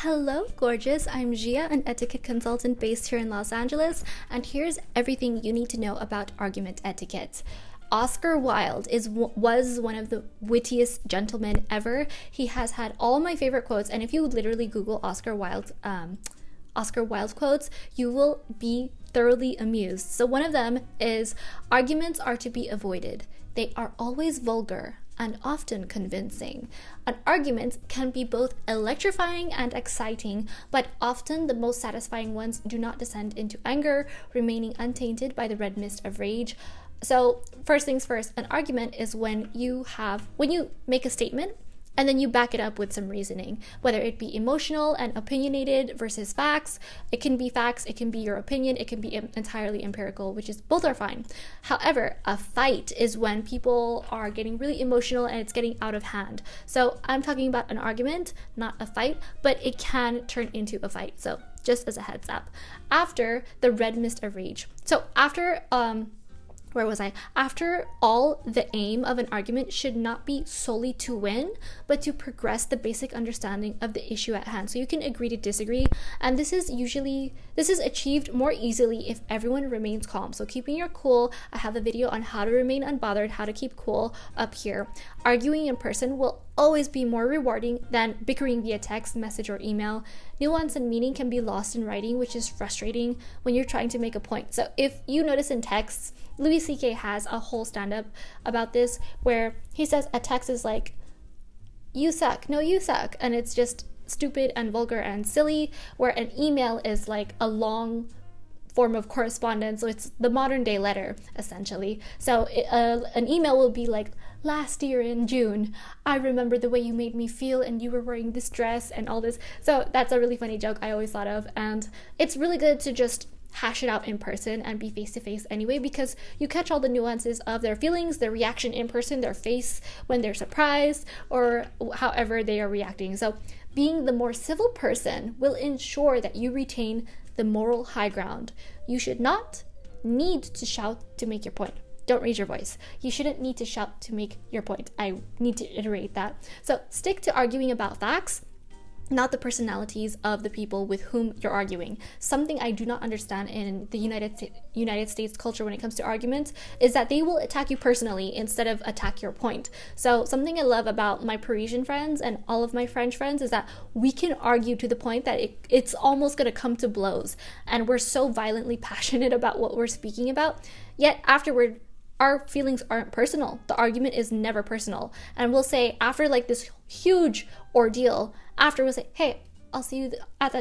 Hello, gorgeous. I'm Gia, an etiquette consultant based here in Los Angeles, and here's everything you need to know about argument etiquette. Oscar Wilde was one of the wittiest gentlemen ever. He has had all my favorite quotes, and if you literally Google Oscar Wilde quotes, you will be thoroughly amused. So one of them is, arguments are to be avoided. They are always vulgar and often convincing. An argument can be both electrifying and exciting, but often the most satisfying ones do not descend into anger, remaining untainted by the red mist of rage. So first things first, an argument is when you make a statement and then you back it up with some reasoning, whether it be emotional and opinionated versus facts. It can be facts, it can be your opinion, it can be entirely empirical, which is both are fine. However, a fight is when people are getting really emotional and it's getting out of hand. So I'm talking about an argument, not a fight, but it can turn into a fight. So just as a heads up. After the red mist of rage. So after After all, the aim of an argument should not be solely to win, but to progress the basic understanding of the issue at hand. So you can agree to disagree, and this is achieved more easily if everyone remains calm. So keeping your cool, I have a video on how to remain unbothered, how to keep cool up here. Arguing in person will always be more rewarding than bickering via text, message, or email. Nuance and meaning can be lost in writing, which is frustrating when you're trying to make a point. So if you notice in texts, Louis C.K. has a whole stand-up about this where he says a text is like, you suck, no you suck, and it's just stupid and vulgar and silly, where an email is like a long form of correspondence, so it's the modern day letter essentially. So an email will be like, last year in June, I remember the way you made me feel and you were wearing this dress and all this. So that's a really funny joke I always thought of, and it's really good to just hash it out in person and be face to face anyway, because you catch all the nuances of their feelings, their reaction in person, their face when they're surprised, or however they are reacting. So being the more civil person will ensure that you retain the moral high ground. You should not need to shout to make your point. Don't raise your voice. You shouldn't need to shout to make your point. I need to iterate that. So stick to arguing about facts, not the personalities of the people with whom you're arguing. Something I do not understand in the United States culture when it comes to arguments is that they will attack you personally instead of attack your point. So something I love about my Parisian friends and all of my French friends is that we can argue to the point that it's almost going to come to blows, and we're so violently passionate about what we're speaking about, yet afterward our feelings aren't personal. The argument is never personal. And we'll say, after like this huge ordeal, after we'll say, hey, I'll see you at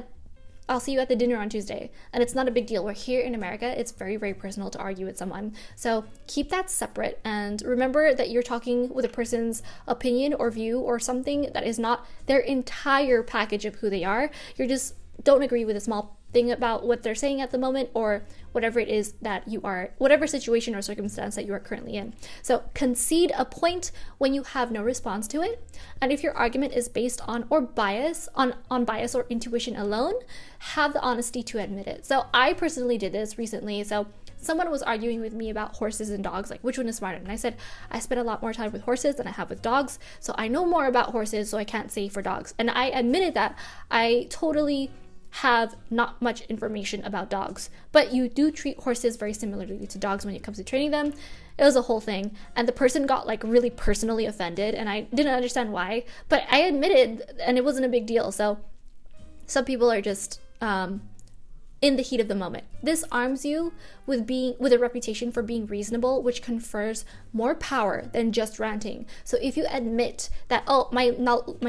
the dinner on Tuesday. And it's not a big deal. Where here in America, it's very, very personal to argue with someone. So keep that separate, and remember that you're talking with a person's opinion or view or something that is not their entire package of who they are. You just don't agree with a small thing about what they're saying at the moment, or whatever it is that you are, whatever situation or circumstance that you are currently in. So concede a point when you have no response to it. And if your argument is based on bias or intuition alone, have the honesty to admit it. So I personally did this recently. So someone was arguing with me about horses and dogs, like which one is smarter. And I said, I spend a lot more time with horses than I have with dogs. So I know more about horses, so I can't say for dogs. And I admitted that I totally have not much information about dogs, but you do treat horses very similarly to dogs when it comes to training them. It was a whole thing, and the person got like really personally offended, and I didn't understand why, but I admitted, and it wasn't a big deal. So some people are just in the heat of the moment. This arms you with a reputation for being reasonable, which confers more power than just ranting. So if you admit that, oh, my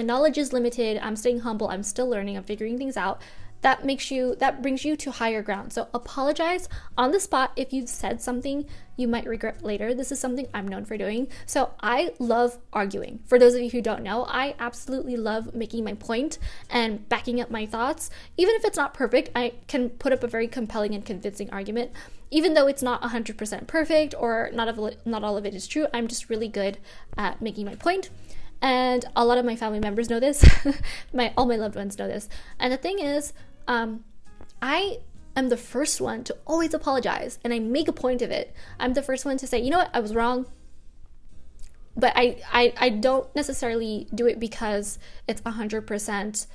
knowledge is limited, I'm staying humble, I'm still learning, I'm figuring things out, that brings you to higher ground. So apologize on the spot if you've said something you might regret later. This is something I'm known for doing. So I love arguing. For those of you who don't know, I absolutely love making my point and backing up my thoughts. Even if it's not perfect, I can put up a very compelling and convincing argument. Even though it's not 100% perfect, or not all of it is true, I'm just really good at making my point. And a lot of my family members know this. All my loved ones know this. And the thing is, I am the first one to always apologize, and I make a point of it. I'm the first one to say, you know what, I was wrong. But I don't necessarily do it because it's 100%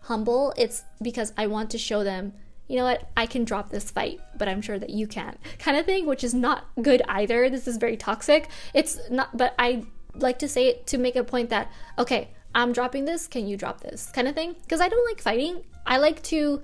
humble, it's because I want to show them, you know what, I can drop this fight, but I'm sure that you can't, kind of thing, which is not good either. This is very toxic. It's not, but I like to say it to make a point that, okay, I'm dropping this, can you drop this, kind of thing, because I don't like fighting. I like to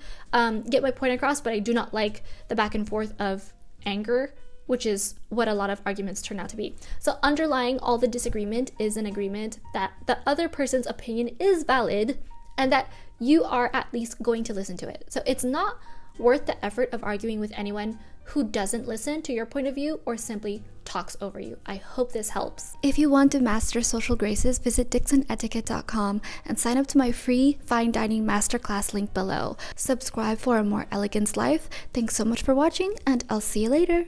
get my point across, but I do not like the back and forth of anger, which is what a lot of arguments turn out to be. So underlying all the disagreement is an agreement that the other person's opinion is valid and that you are at least going to listen to it. So it's not worth the effort of arguing with anyone who doesn't listen to your point of view or simply talks over you. I hope this helps. If you want to master social graces, visit dixonetiquette.com and sign up to my free fine dining masterclass link below. Subscribe for a more elegant life. Thanks so much for watching, and I'll see you later.